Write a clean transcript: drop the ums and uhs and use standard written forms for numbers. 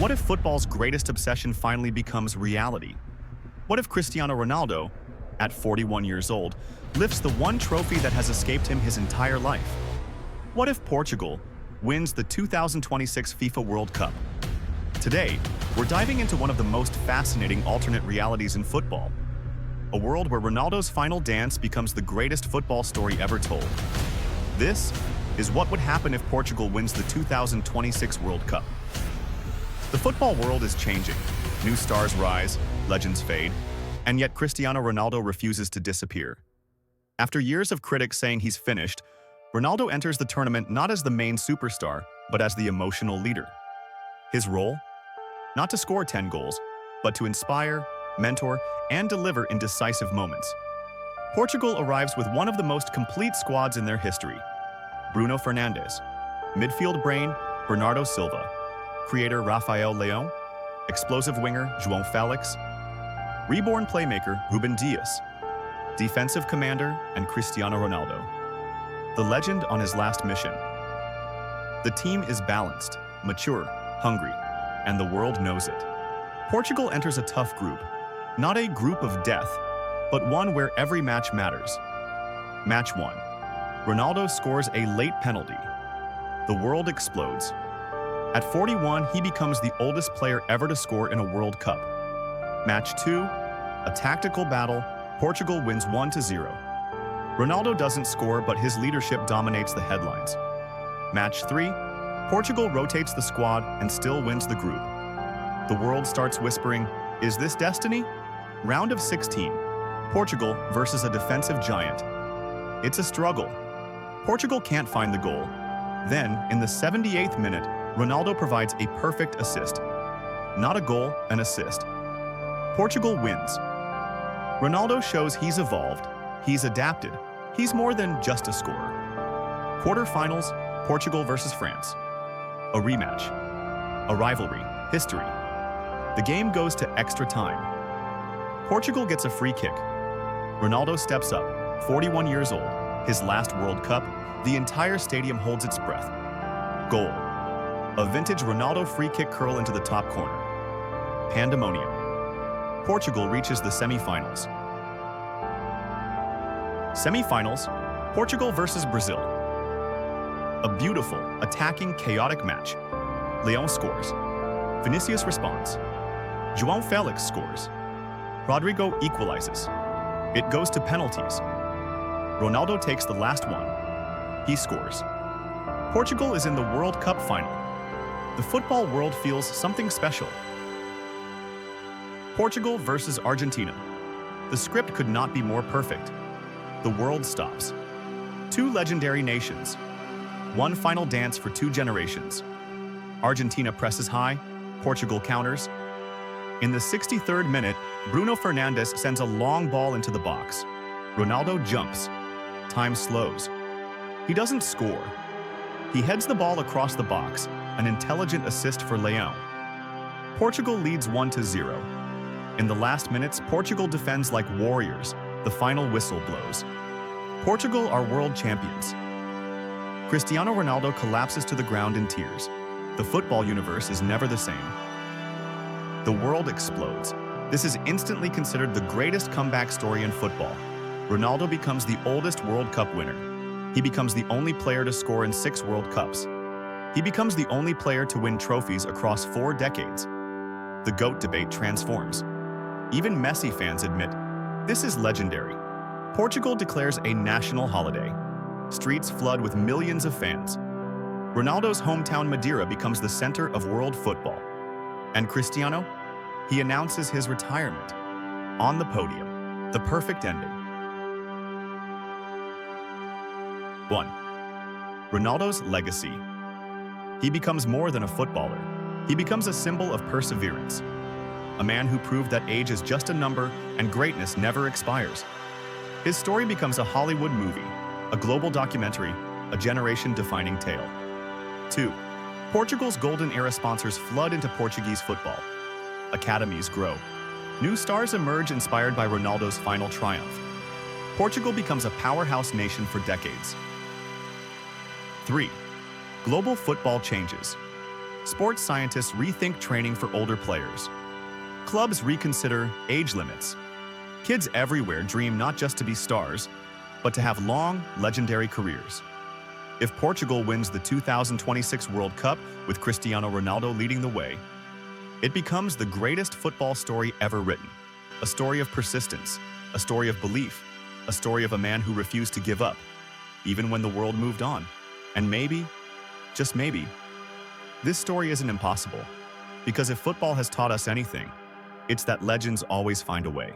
What if football's greatest obsession finally becomes reality? What if Cristiano Ronaldo, at 41 years old, lifts the one trophy that has escaped him his entire life? What if Portugal wins the 2026 FIFA World Cup? Today, we're diving into one of the most fascinating alternate realities in football. A world where Ronaldo's final dance becomes the greatest football story ever told. This is what would happen if Portugal wins the 2026 World Cup. The football world is changing. New stars rise, legends fade, and yet Cristiano Ronaldo refuses to disappear. After years of critics saying he's finished, Ronaldo enters the tournament not as the main superstar, but as the emotional leader. His role? Not to score 10 goals, but to inspire, mentor, and deliver in decisive moments. Portugal arrives with one of the most complete squads in their history. Bruno Fernandes, midfield brain Bernardo Silva, creator Rafael Leão, explosive winger João Felix, reborn playmaker Ruben Dias, defensive commander and Cristiano Ronaldo. The legend on his last mission. The team is balanced, mature, hungry, and the world knows it. Portugal enters a tough group, not a group of death, but one where every match matters. Match 1. Ronaldo scores a late penalty. The world explodes. At 41, he becomes the oldest player ever to score in a World Cup. Match 2. A tactical battle. Portugal wins 1-0. Ronaldo doesn't score, but his leadership dominates the headlines. Match 3. Portugal rotates the squad and still wins the group. The world starts whispering, "Is this destiny?" Round of 16. Portugal versus a defensive giant. It's a struggle. Portugal can't find the goal. Then, in the 78th minute, Ronaldo provides a perfect assist. Not a goal, an assist. Portugal wins. Ronaldo shows he's evolved, he's adapted, he's more than just a scorer. Quarterfinals, Portugal versus France. A rematch. A rivalry. History. The game goes to extra time. Portugal gets a free kick. Ronaldo steps up, 41 years old, his last World Cup. The entire stadium holds its breath. Goal. A vintage Ronaldo free kick curl into the top corner. Pandemonium. Portugal reaches the semi-finals. Semi-finals, Portugal versus Brazil. A beautiful, attacking, chaotic match. Leão scores. Vinicius responds. João Felix scores. Rodrigo equalizes. It goes to penalties. Ronaldo takes the last one. He scores. Portugal is in the World Cup final. The football world feels something special. Portugal versus Argentina. The script could not be more perfect. The world stops. Two legendary nations. One final dance for two generations. Argentina presses high, Portugal counters. In the 63rd minute, Bruno Fernandes sends a long ball into the box. Ronaldo jumps. Time slows. He doesn't score. He heads the ball across the box, an intelligent assist for Leão. Portugal leads 1-0. In the last minutes, Portugal defends like warriors. The final whistle blows. Portugal are world champions. Cristiano Ronaldo collapses to the ground in tears. The football universe is never the same. The world explodes. This is instantly considered the greatest comeback story in football. Ronaldo becomes the oldest World Cup winner. He becomes the only player to score in 6 World Cups. He becomes the only player to win trophies across 4 decades. The GOAT debate transforms. Even Messi fans admit, this is legendary. Portugal declares a national holiday. Streets flood with millions of fans. Ronaldo's hometown Madeira becomes the center of world football. And Cristiano? He announces his retirement. On the podium. The perfect ending. 1. Ronaldo's legacy. He becomes more than a footballer. He becomes a symbol of perseverance. A man who proved that age is just a number and greatness never expires. His story becomes a Hollywood movie, a global documentary, a generation-defining tale. 2. Portugal's golden era sponsors flood into Portuguese football. Academies grow. New stars emerge inspired by Ronaldo's final triumph. Portugal becomes a powerhouse nation for decades. 3. Global football changes. Sports scientists rethink training for older players. Clubs reconsider age limits. Kids everywhere dream not just to be stars, but to have long, legendary careers. If Portugal wins the 2026 World Cup with Cristiano Ronaldo leading the way, it becomes the greatest football story ever written. A story of persistence, a story of belief, a story of a man who refused to give up, even when the world moved on. And maybe, just maybe, this story isn't impossible, because if football has taught us anything, it's that legends always find a way.